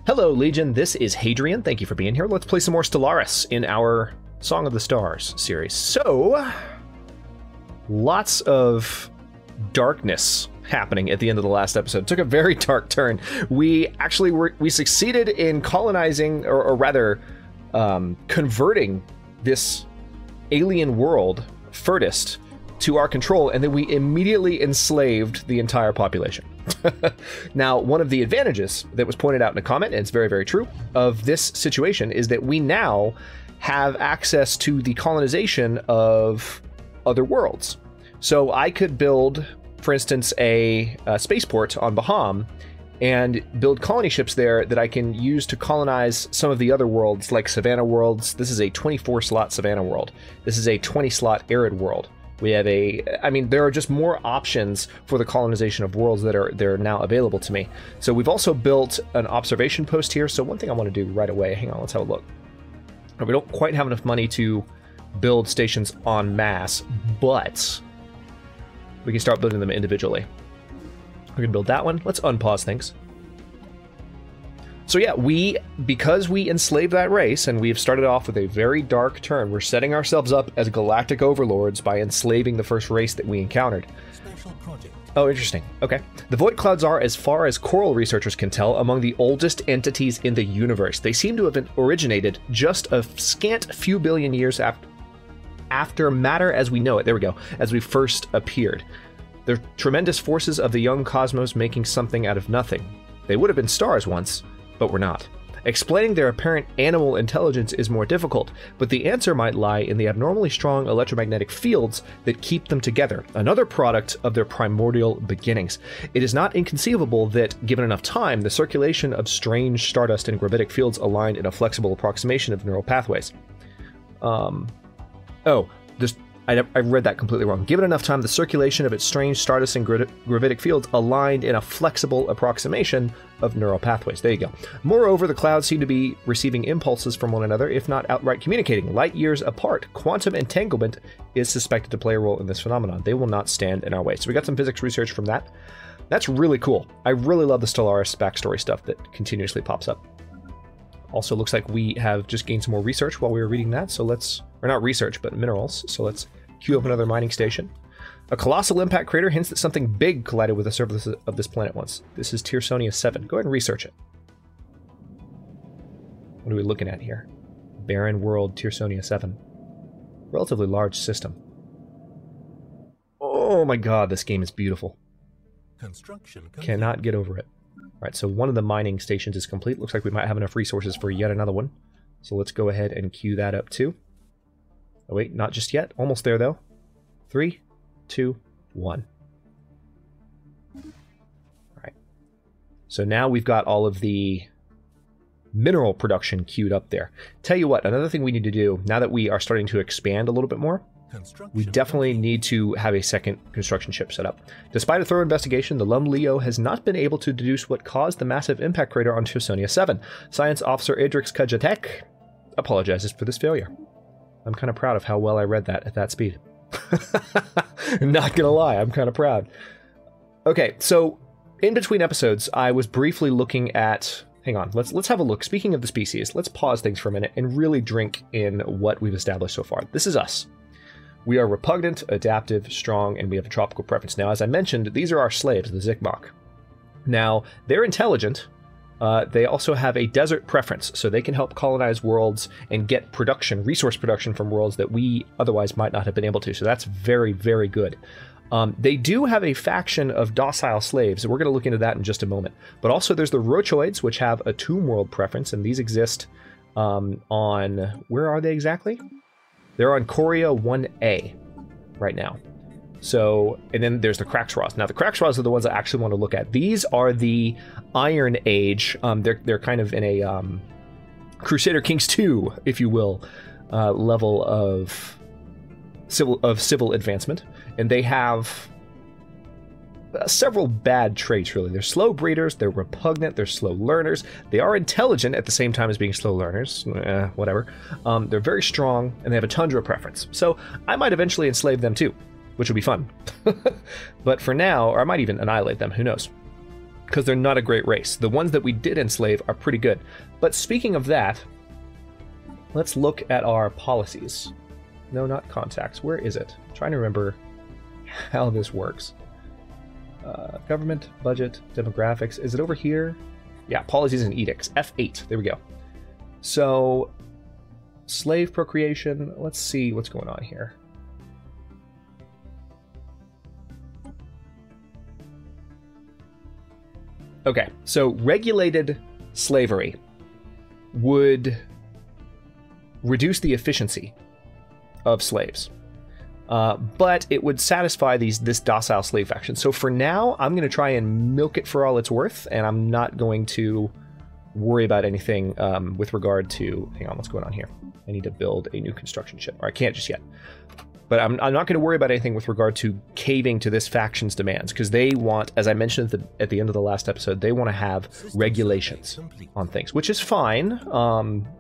Hello, Legion. This is Hadrian. Thank you for being here. Let's play some more Stellaris in our Song of the Stars series. So, lots of darkness happening at the end of the last episode. It took a very dark turn. We succeeded in colonizing, or rather, converting this alien world, Furtist, to our control, and then we immediately enslaved the entire population. Now, one of the advantages that was pointed out in a comment, and it's very, very true, of this situation is that we now have access to the colonization of other worlds. So I could build, for instance, a spaceport on Baham and build colony ships there that I can use to colonize some of the other worlds, like Savannah worlds. This is a 24-slot Savannah world. This is a 20-slot Arid world. We have there are just more options for the colonization of worlds that are now available to me. So we've also built an observation post here. So one thing I want to do right away, hang on, let's have a look. We don't quite have enough money to build stations en masse, but we can start building them individually. We can build that one. Let's unpause things. So yeah, because we enslaved that race, and we've started off with a very dark turn, we're setting ourselves up as galactic overlords by enslaving the first race that we encountered. Special project. Oh, interesting. Okay. The Void Clouds are, as far as coral researchers can tell, among the oldest entities in the universe. They seem to have originated just a scant few billion years after matter as we know it, there we go, as we first appeared. They're tremendous forces of the young cosmos making something out of nothing. They would have been stars once, but we're not. Explaining their apparent animal intelligence is more difficult, but the answer might lie in the abnormally strong electromagnetic fields that keep them together, another product of their primordial beginnings. It is not inconceivable that, given enough time, the circulation of strange stardust and gravitic fields aligned in a flexible approximation of neural pathways. I read that completely wrong. Given enough time, the circulation of its strange stardust and gravitic fields aligned in a flexible approximation of neural pathways. There you go. Moreover, the clouds seem to be receiving impulses from one another, if not outright communicating. Light years apart, quantum entanglement is suspected to play a role in this phenomenon. They will not stand in our way. So we got some physics research from that. That's really cool. I really love the Stellaris backstory stuff that continuously pops up. Also looks like we have just gained some more research while we were reading that, so or not research, but minerals, so let's queue up another mining station. A colossal impact crater hints that something big collided with the surface of this planet once. This is Tiersonia 7. Go ahead and research it. What are we looking at here? Barren world, Tiersonia 7. Relatively large system. Oh my god, this game is beautiful. Construction cannot get over it. Alright, so one of the mining stations is complete. Looks like we might have enough resources for yet another one. So let's go ahead and queue that up too. Oh wait, not just yet. Almost there though. 3, 2, 1. Alright. So now we've got all of the mineral production queued up there. Tell you what, another thing we need to do, now that we are starting to expand a little bit more, we definitely need to have a second construction ship set up. Despite a thorough investigation, the Lum Leo has not been able to deduce what caused the massive impact crater on Tiersonia 7. Science Officer Idrix Kajatek apologizes for this failure. I'm kind of proud of how well I read that at that speed. Not gonna lie, I'm kind of proud. Okay, so in between episodes, I was briefly looking at... Hang on, let's have a look. Speaking of the species, let's pause things for a minute and really drink in what we've established so far. This is us. We are repugnant, adaptive, strong, and we have a tropical preference. Now, as I mentioned, these are our slaves, the Zikmok. Now, they're intelligent. They also have a desert preference, so they can help colonize worlds and get production, resource production from worlds that we otherwise might not have been able to. So that's very, very good. They do have a faction of docile slaves, and we're going to look into that in just a moment. But also there's the Rochoids, which have a tomb world preference, and these exist on... Where are they exactly? They're on Coria 1A right now. So, and then there's the Kraxros. Now, the Kraxros are the ones I actually want to look at. These are the Iron Age. They're kind of in a Crusader Kings 2, if you will, level of civil advancement, and they have several bad traits. Really, they're slow breeders. They're repugnant. They're slow learners. They are intelligent at the same time as being slow learners. Whatever. They're very strong, and they have a tundra preference. So I might eventually enslave them too, which would be fun. But for now, or I might even annihilate them, who knows. because they're not a great race. The ones that we did enslave are pretty good. But speaking of that, let's look at our policies. No, not contacts. Where is it? I'm trying to remember how this works. Government, budget, demographics. Is it over here? Yeah, policies and edicts. F8. There we go. So, slave procreation. Let's see what's going on here. Okay, so regulated slavery would reduce the efficiency of slaves. But it would satisfy this docile slave faction. So for now, I'm going to try and milk it for all it's worth, and I'm not going to worry about anything with regard to... Hang on, what's going on here? I need to build a new construction ship. Or I can't just yet. But I'm not going to worry about anything with regard to caving to this faction's demands, because they want, as I mentioned at the end of the last episode, they want to have regulations on things, which is fine.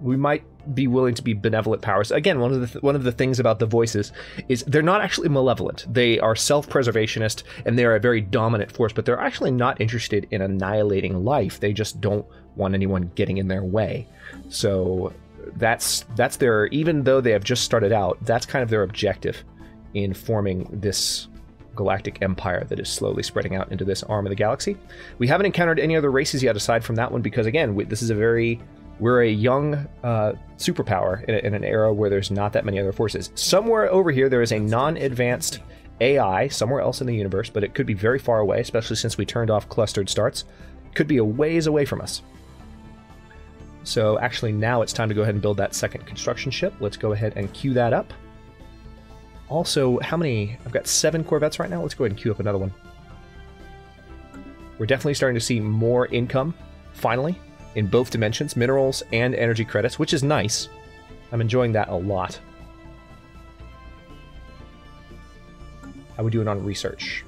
We might be willing to be benevolent powers. Again, one of the things about the voices is they're not actually malevolent. They are self-preservationist, and they're a very dominant force, but they're actually not interested in annihilating life. They just don't want anyone getting in their way. So that's their, even though they have just started out, that's kind of their objective in forming this galactic empire that is slowly spreading out into this arm of the galaxy. We haven't encountered any other races yet aside from that one, because again, this is we're a young superpower in an era where there's not that many other forces. Somewhere over here there is a non-advanced AI somewhere else in the universe, but it could be very far away, especially since we turned off clustered starts. Could be a ways away from us. So actually now it's time to go ahead and build that second construction ship. Let's go ahead and queue that up. Also, how many? I've got 7 corvettes right now. Let's go ahead and queue up another one. We're definitely starting to see more income, finally, in both dimensions, minerals and energy credits, which is nice. I'm enjoying that a lot. How are we doing on research?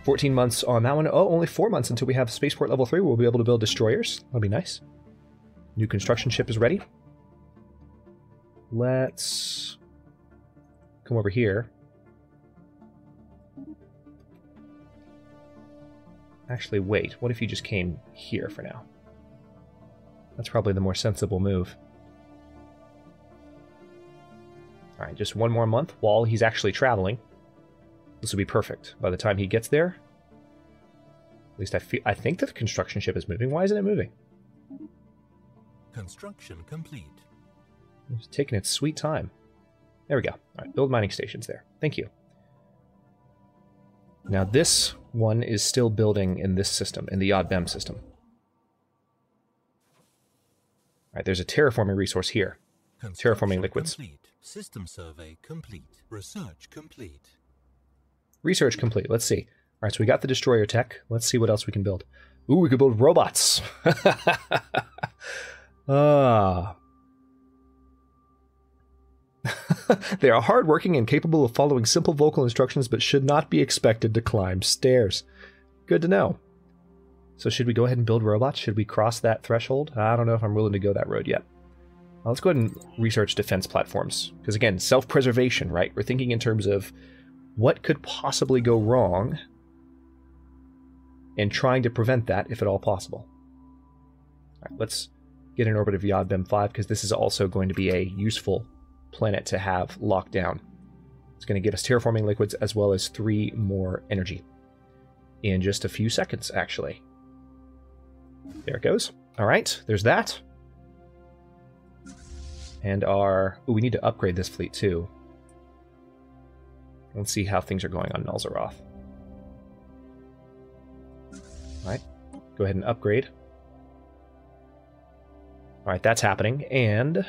14 months on that one. Oh, only 4 months until we have Spaceport Level 3. We'll be able to build destroyers. That'll be nice. New construction ship is ready. Let's come over here. Actually, wait. What if you just came here for now? That's probably the more sensible move. Alright, just 1 more month while he's actually traveling. This will be perfect. By the time he gets there, at least I think the construction ship is moving. Why isn't it moving? Construction complete. It's taking its sweet time. There we go. All right, build mining stations there. Thank you. Now this one is still building in this system, in the Yod-Bem system. All right, there's a terraforming resource here. Terraforming liquids. Complete. System survey complete. Research complete. Research complete. Let's see. All right, so we got the destroyer tech. Let's see what else we can build. Ooh, we could build robots. They are hardworking and capable of following simple vocal instructions, but should not be expected to climb stairs. Good to know. So should we go ahead and build robots? Should we cross that threshold? I don't know if I'm willing to go that road yet. Let's go ahead and research defense platforms. Because again, self-preservation, right? We're thinking in terms of what could possibly go wrong and trying to prevent that if at all possible. All right, let's get in orbit of Yod-Bem 5 because this is also going to be a useful planet to have locked down. It's going to give us terraforming liquids as well as 3 more energy in just a few seconds, actually. There it goes. All right, there's that. And our... Ooh, we need to upgrade this fleet too. Let's see how things are going on Nulzaroth. Alright, go ahead and upgrade. Alright, that's happening, and...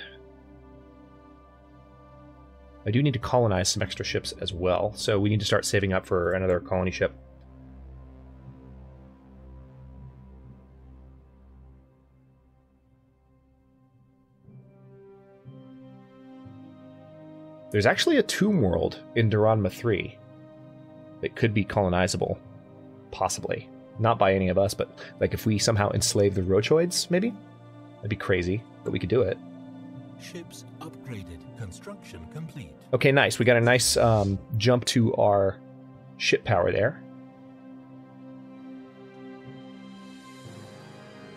I do need to colonize some extra ships as well, so we need to start saving up for another colony ship. There's actually a tomb world in Duranma 3 that could be colonizable, possibly. Not by any of us, but like if we somehow enslave the Rochoids, maybe? That'd be crazy, but we could do it. Ships upgraded. Construction complete. Okay, nice. We got a nice jump to our ship power there.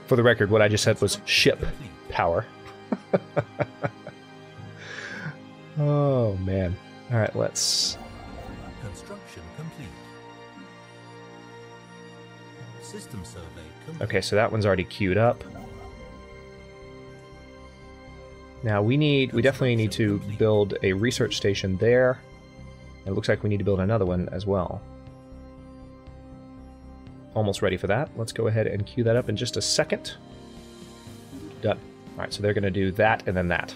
For the record, what I just said was ship power. Oh, man. All right, let's... Construction complete. System survey complete. Okay, so that one's already queued up. Now we definitely need to build a research station there. It looks like we need to build another one as well. Almost ready for that. Let's go ahead and queue that up in just a second. Done. All right, so they're going to do that and then that.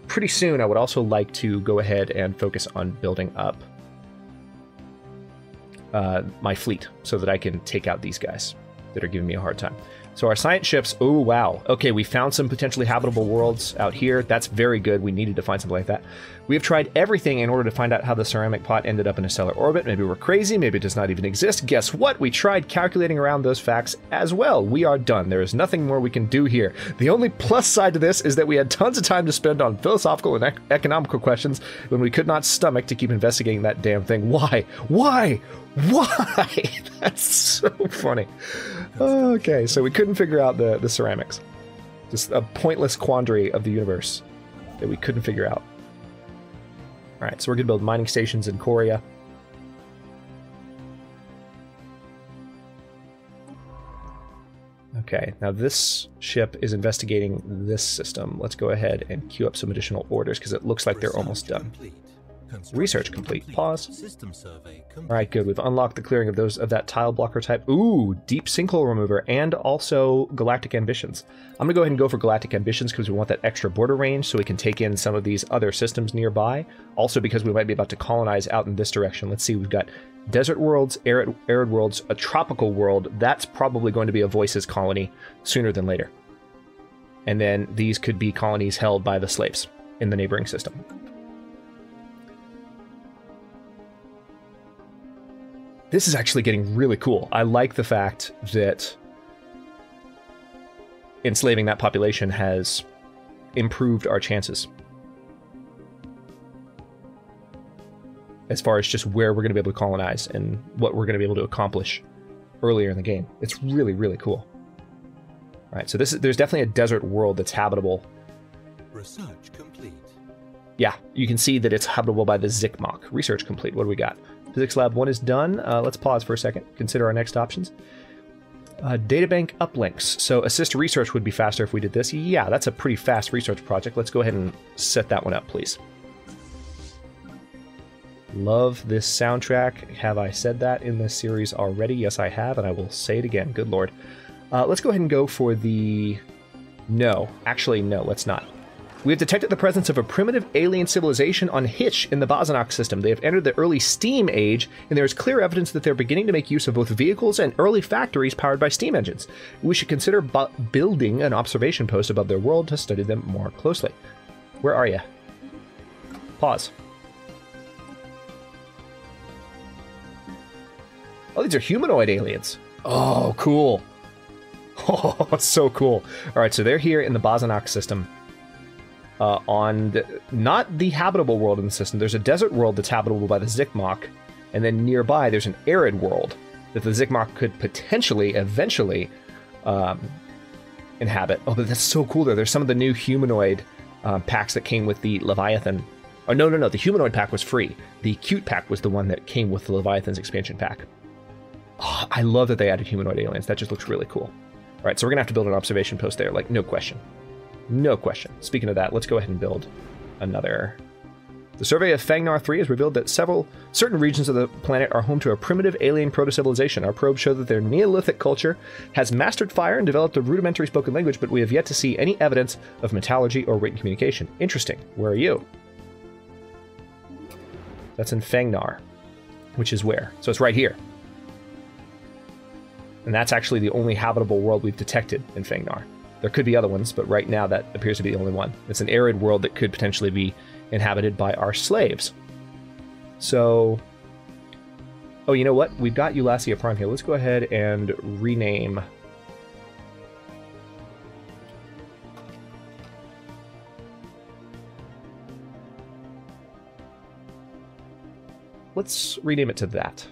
Pretty soon, I would also like to go ahead and focus on building up my fleet so that I can take out these guys that are giving me a hard time. So our science ships, oh wow. Okay, we found some potentially habitable worlds out here. That's very good. We needed to find something like that. We have tried everything in order to find out how the ceramic pot ended up in a stellar orbit. Maybe we're crazy, maybe it does not even exist. Guess what? We tried calculating around those facts as well. We are done. There is nothing more we can do here. The only plus side to this is that we had tons of time to spend on philosophical and economical questions when we could not stomach to keep investigating that damn thing. Why? Why? Why? That's so funny. Okay, so we couldn't figure out the ceramics. Just a pointless quandary of the universe that we couldn't figure out. Alright, so we're going to build mining stations in Korea. Okay, now this ship is investigating this system. Let's go ahead and queue up some additional orders because it looks like they're almost done. Research complete. Pause. System survey complete. All right, good. We've unlocked the clearing of that tile blocker type. Ooh, deep sinkhole remover and also galactic ambitions. I'm gonna go ahead and go for galactic ambitions because we want that extra border range so we can take in some of these other systems nearby. Also because we might be about to colonize out in this direction. Let's see, we've got desert worlds, arid worlds, a tropical world. That's probably going to be a Voices colony sooner than later. And then these could be colonies held by the slaves in the neighboring system. This is actually getting really cool. I like the fact that enslaving that population has improved our chances. As far as just where we're going to be able to colonize and what we're going to be able to accomplish earlier in the game. It's really, really cool. All right, so there's definitely a desert world that's habitable. Research complete. Yeah, you can see that it's habitable by the Zikmok. Research complete. What do we got? Physics Lab 1 is done. Let's pause for a second. Consider our next options. Databank uplinks. So assist research would be faster if we did this. Yeah, that's a pretty fast research project. Let's go ahead and set that one up, please. Love this soundtrack. Have I said that in this series already? Yes, I have, and I will say it again. Good lord. Let's go ahead and go for the... No. Actually, no, let's not. We have detected the presence of a primitive alien civilization on Hitch in the Bosanox system. They have entered the early steam age, and there is clear evidence that they're beginning to make use of both vehicles and early factories powered by steam engines. We should consider building an observation post above their world to study them more closely. Where are you? Pause. Oh, these are humanoid aliens. Oh, cool. Oh, so cool. All right, so they're here in the Bosanox system. Not the habitable world in the system. There's a desert world that's habitable by the Zikmok, and then nearby there's an arid world that the Zikmok could potentially, eventually, inhabit. Oh, but that's so cool there. There's some of the new humanoid packs that came with the Leviathan. Oh, no, the humanoid pack was free. The cute pack was the one that came with the Leviathan's expansion pack. Oh, I love that they added humanoid aliens. That just looks really cool. All right, so we're going to have to build an observation post there, like, no question. No question. Speaking of that, let's go ahead and build another. The survey of Fangnar 3 has revealed that certain regions of the planet are home to a primitive alien proto-civilization. Our probes show that their Neolithic culture has mastered fire and developed a rudimentary spoken language, but we have yet to see any evidence of metallurgy or written communication. Interesting. Where are you? That's in Fangnar, which is where? So it's right here. And that's actually the only habitable world we've detected in Fangnar. There could be other ones, but right now that appears to be the only one. It's an arid world that could potentially be inhabited by our slaves. So... Oh, you know what? We've got Eulasia Prime here. Let's go ahead and rename... let's rename it to that.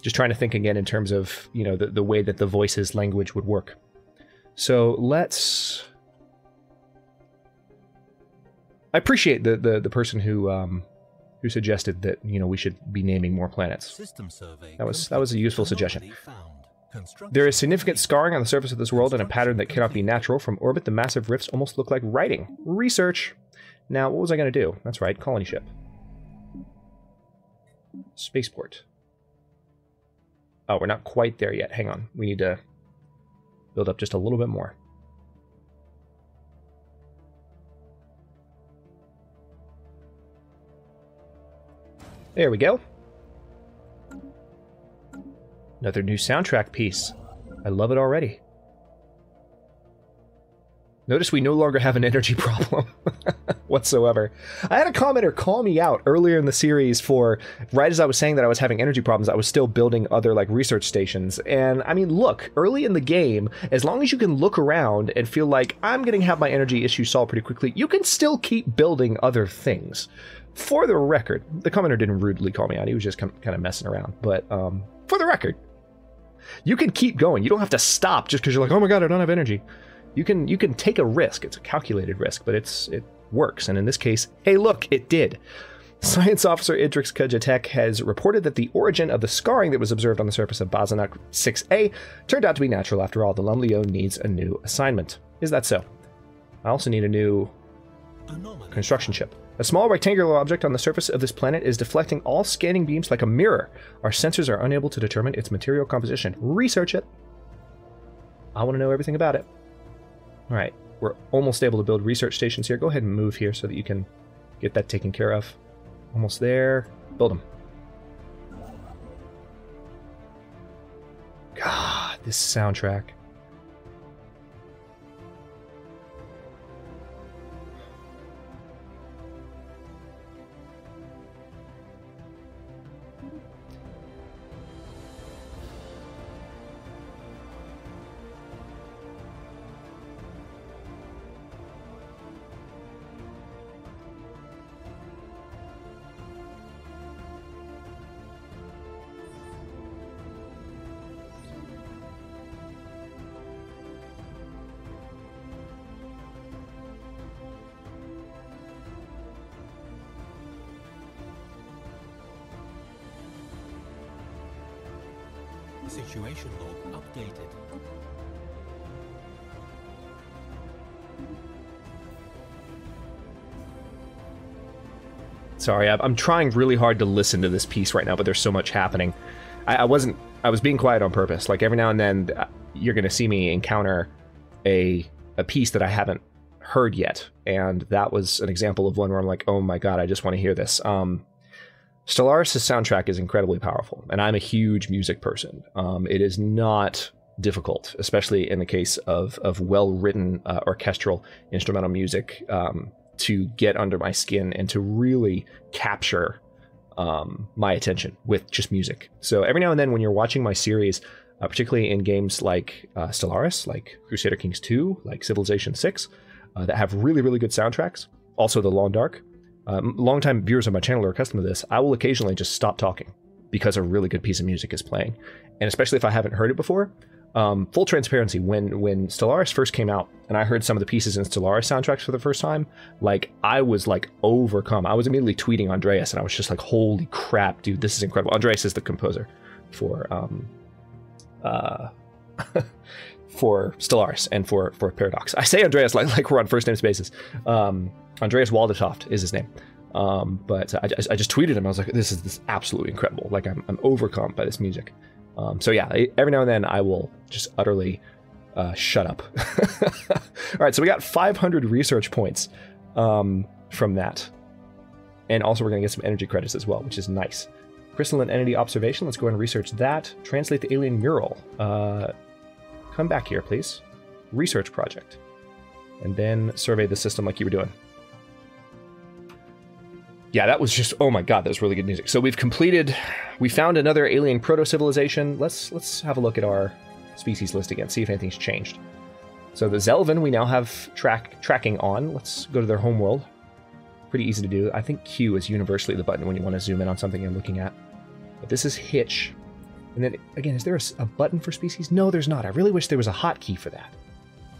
Just trying to think again in terms of, you know, the way that the voices language would work. So let's... I appreciate the person who suggested that, you know, we should be naming more planets. System survey That was a useful suggestion. There is significant scarring on the surface of this world in a pattern that cannot be natural. From orbit, the massive rifts almost look like writing. Research. Now, what was I going to do? That's right, colony ship. Spaceport. Oh, we're not quite there yet. Hang on. We need to build up just a little bit more. There we go. Another new soundtrack piece. I love it already. Notice we no longer have an energy problem whatsoever. I had a commenter call me out earlier in the series for, right as I was saying that I was having energy problems, I was still building other like research stations. And I mean, look, early in the game, as long as you can look around and feel like I'm going to have my energy issue solved pretty quickly, you can still keep building other things. For the record, the commenter didn't rudely call me out. He was just kind of messing around. But for the record, you can keep going. You don't have to stop just because you're like, oh my god, I don't have energy. You can take a risk. It's a calculated risk, but it works. And in this case, hey, look, it did. Science officer Idrix Kajatek has reported that the origin of the scarring that was observed on the surface of Bazanok 6A turned out to be natural. After all, the Lumleo needs a new assignment. Is that so? I also need a new construction ship. A small rectangular object on the surface of this planet is deflecting all scanning beams like a mirror. Our sensors are unable to determine its material composition. Research it. I want to know everything about it. All right, we're almost able to build research stations here. Go ahead and move here so that you can get that taken care of. Almost there. Build them. God, this soundtrack. Situation log updated. Sorry, I'm trying really hard to listen to this piece right now, but there's so much happening. I was being quiet on purpose. Like every now and then, you're going to see me encounter a piece that I haven't heard yet, and that was an example of one where I'm like, oh my god, I just want to hear this. Stellaris' soundtrack is incredibly powerful, and I'm a huge music person. It is not difficult, especially in the case of well-written orchestral instrumental music, to get under my skin and to really capture my attention with just music. So every now and then when you're watching my series, particularly in games like Stellaris, like Crusader Kings 2, like Civilization 6, that have really, really good soundtracks, also The Long Dark, longtime viewers of my channel are accustomed to this, I will occasionally just stop talking because a really good piece of music is playing. And especially if I haven't heard it before, full transparency, when Stellaris first came out and I heard some of the pieces in Stellaris soundtracks for the first time, like I was like overcome. I was immediately tweeting Andreas and I was just like, holy crap, dude, this is incredible. Andreas is the composer for for Stellaris and for Paradox. I say Andreas like we're on first name basis. Andreas Waldetoft is his name. But I just tweeted him. I was like, this is absolutely incredible. Like I'm overcome by this music. So yeah, every now and then I will just utterly shut up. All right, so we got 500 research points from that. And also we're going to get some energy credits as well, which is nice. Crystalline entity observation. Let's go and research that. Translate the alien mural. Come back here, please. Research project. And then survey the system like you were doing. Yeah, that was just, oh my god, that was really good music. So we found another alien proto-civilization. Let's have a look at our species list again, see if anything's changed. So the Zelvin we now have tracking on. Let's go to their homeworld. Pretty easy to do. I think Q is universally the button when you want to zoom in on something you're looking at. But this is Hitch. And then, again, is there a button for species? No, there's not. I really wish there was a hotkey for that.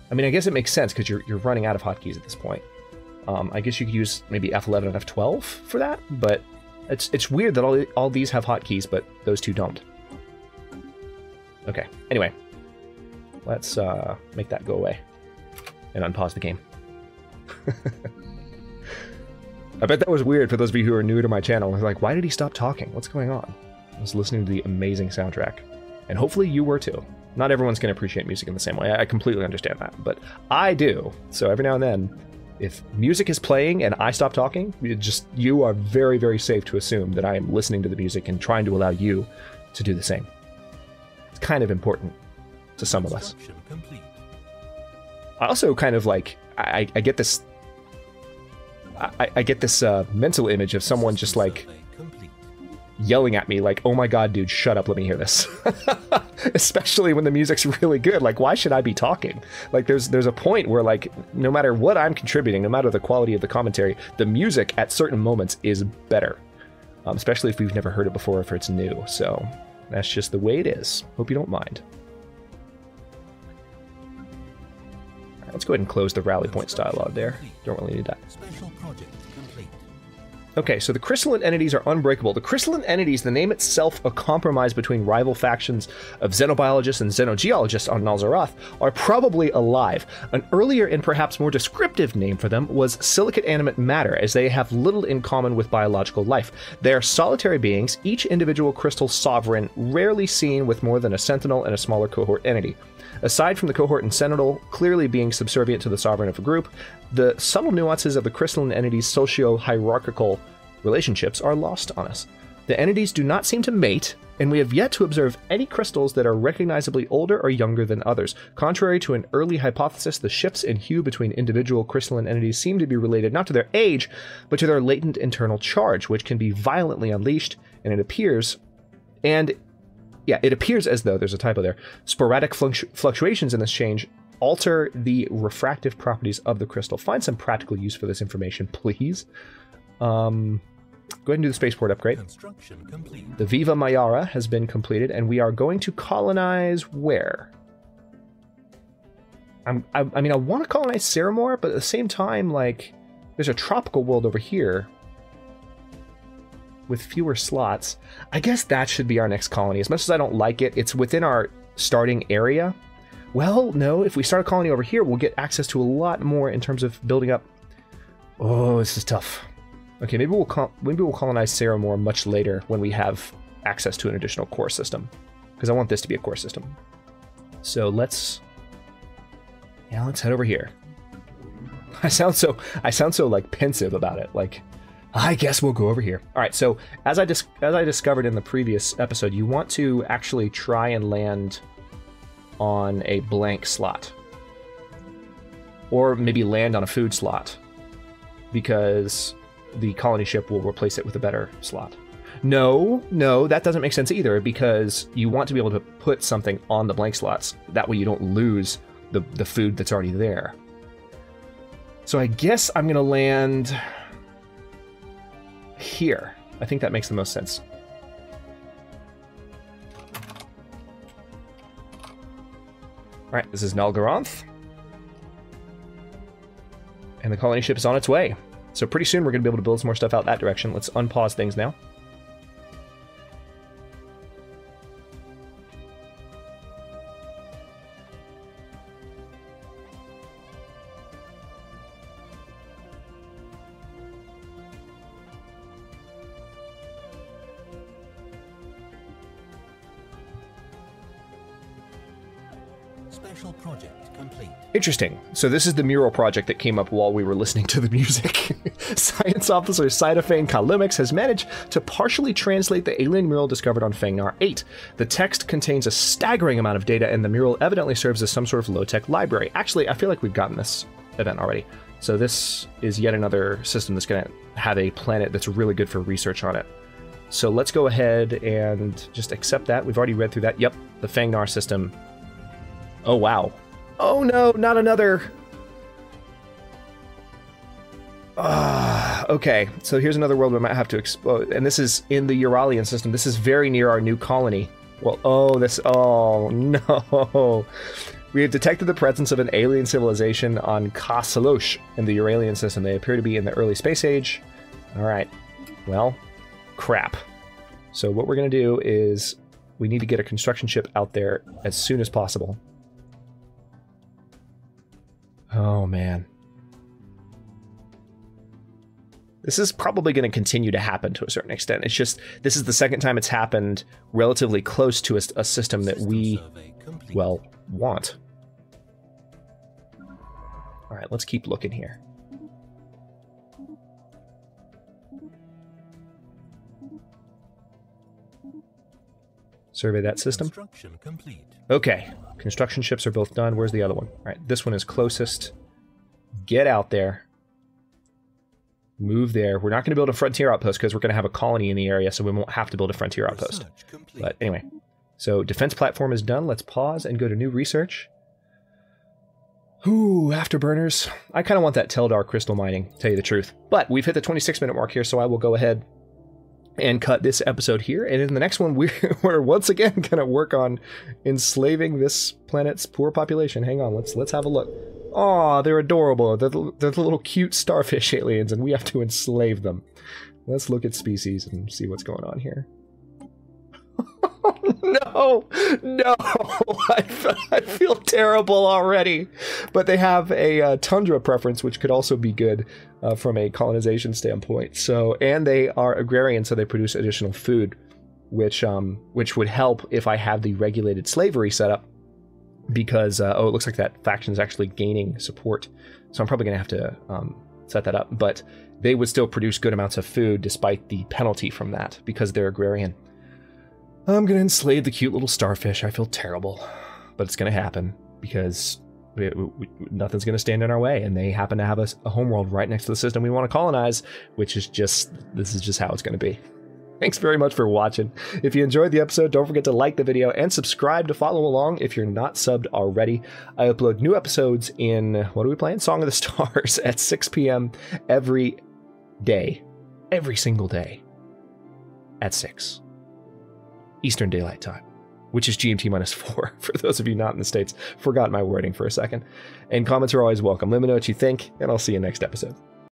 I mean, I guess it makes sense because you're running out of hotkeys at this point. I guess you could use maybe F11 and F12 for that, but it's weird that all these have hotkeys, but those two don't. Okay, anyway. Let's make that go away and unpause the game. I bet that was weird for those of you who are new to my channel. Like, why did he stop talking? What's going on? I was listening to the amazing soundtrack. And hopefully you were too. Not everyone's going to appreciate music in the same way. I completely understand that. But I do. So every now and then, if music is playing and I stop talking, you are very, very safe to assume that I am listening to the music and trying to allow you to do the same. It's kind of important to some of us. I also kind of like, I get this I get this mental image of someone just like yelling at me like, oh my god, dude, shut up, let me hear this. Especially when the music's really good. Like, why should I be talking? Like, there's a point where, like, no matter what I'm contributing, no matter the quality of the commentary, the music at certain moments is better. Especially if we've never heard it before, if it's new. So that's just the way it is. Hope you don't mind. All right, let's go ahead and close the rally points dialogue there. Don't really need that. Special project complete. Okay, so the crystalline entities are unbreakable. The crystalline entities, the name itself, a compromise between rival factions of xenobiologists and xenogeologists on Nalzaroth, are probably alive. An earlier and perhaps more descriptive name for them was silicate animate matter, as they have little in common with biological life. They are solitary beings, each individual crystal sovereign, rarely seen with more than a sentinel and a smaller cohort entity. Aside from the cohort and sentinel clearly being subservient to the sovereign of a group, the subtle nuances of the crystalline entities' socio-hierarchical relationships are lost on us. The entities do not seem to mate, and we have yet to observe any crystals that are recognizably older or younger than others. Contrary to an early hypothesis, the shifts in hue between individual crystalline entities seem to be related not to their age, but to their latent internal charge, which can be violently unleashed, and it appears as though, there's a typo there, sporadic fluctuations in this change alter the refractive properties of the crystal. Find some practical use for this information, please. Go ahead and do the spaceport upgrade. Construction complete. The Viva Mayara has been completed, and we are going to colonize where? I mean, I want to colonize Ceramore, but at the same time, like, there's a tropical world over here with fewer slots. I guess that should be our next colony. As much as I don't like it, it's within our starting area. Well, no, if we start a colony over here, we'll get access to a lot more in terms of building up. Oh, this is tough. Okay, maybe we'll colonize Ceramore much later when we have access to an additional core system, because I want this to be a core system. So let's head over here. I sound so like pensive about it. Like, I guess we'll go over here. All right, so as I discovered in the previous episode, you want to actually try and land on a blank slot, or maybe land on a food slot, because the colony ship will replace it with a better slot. No, that doesn't make sense either, because you want to be able to put something on the blank slots. That way you don't lose the food that's already there. So I guess I'm going to land here. I think that makes the most sense. Alright, this is Nalgaronth. And the colony ship is on its way. So pretty soon we're going to be able to build some more stuff out that direction. Let's unpause things now. Special project complete. Interesting. So this is the mural project that came up while we were listening to the music. Science officer Cytophane Kalumix has managed to partially translate the alien mural discovered on Fengnar 8. The text contains a staggering amount of data, and the mural evidently serves as some sort of low-tech library. Actually, I feel like we've gotten this event already. So this is yet another system that's going to have a planet that's really good for research on it. So let's go ahead and just accept that. We've already read through that. Yep, the Fengnar system Oh, wow. Oh, no, not another. Okay, so here's another world we might have to explode. And this is in the Uralian system. This is very near our new colony. Well, oh, no. We have detected the presence of an alien civilization on Kasalosh in the Uralian system. They appear to be in the early space age. All right. Well, crap. So what we're going to do is we need to get a construction ship out there as soon as possible. Oh, man. This is probably going to continue to happen to a certain extent. It's just, this is the second time it's happened relatively close to a system that we, well, want. All right, let's keep looking here. Survey that system. Okay, construction ships are both done. Where's the other one? All right, this one is closest. Get out there. Move there. We're not going to build a frontier outpost because we're going to have a colony in the area, so we won't have to build a frontier outpost. But anyway, so defense platform is done. Let's pause and go to new research. Ooh, afterburners. I kind of want that Teldar crystal mining, to tell you the truth. But we've hit the 26-minute mark here, so I will go ahead and cut this episode here. And in the next one, we're once again going to work on enslaving this planet's poor population. Hang on, let's have a look. Aw, they're adorable. They're the little cute starfish aliens, and we have to enslave them. Let's look at species and see what's going on here. No! I feel terrible already. But they have a tundra preference, which could also be good from a colonization standpoint. So, and they are agrarian, so they produce additional food, which would help if I have the regulated slavery set up. Because, oh, it looks like that faction is actually gaining support. So I'm probably going to have to set that up. But they would still produce good amounts of food despite the penalty from that because they're agrarian. I'm going to enslave the cute little starfish. I feel terrible. But it's going to happen because nothing's going to stand in our way. And they happen to have a homeworld right next to the system we want to colonize, which is just, this is just how it's going to be. Thanks very much for watching. If you enjoyed the episode, don't forget to like the video and subscribe to follow along if you're not subbed already. I upload new episodes in, what are we playing? Song of the Stars at 6 p.m. every day. Every single day. At 6. Eastern Daylight Time. Which is GMT -4 for those of you not in the States. Forgot my wording for a second. And comments are always welcome. Let me know what you think, and I'll see you next episode.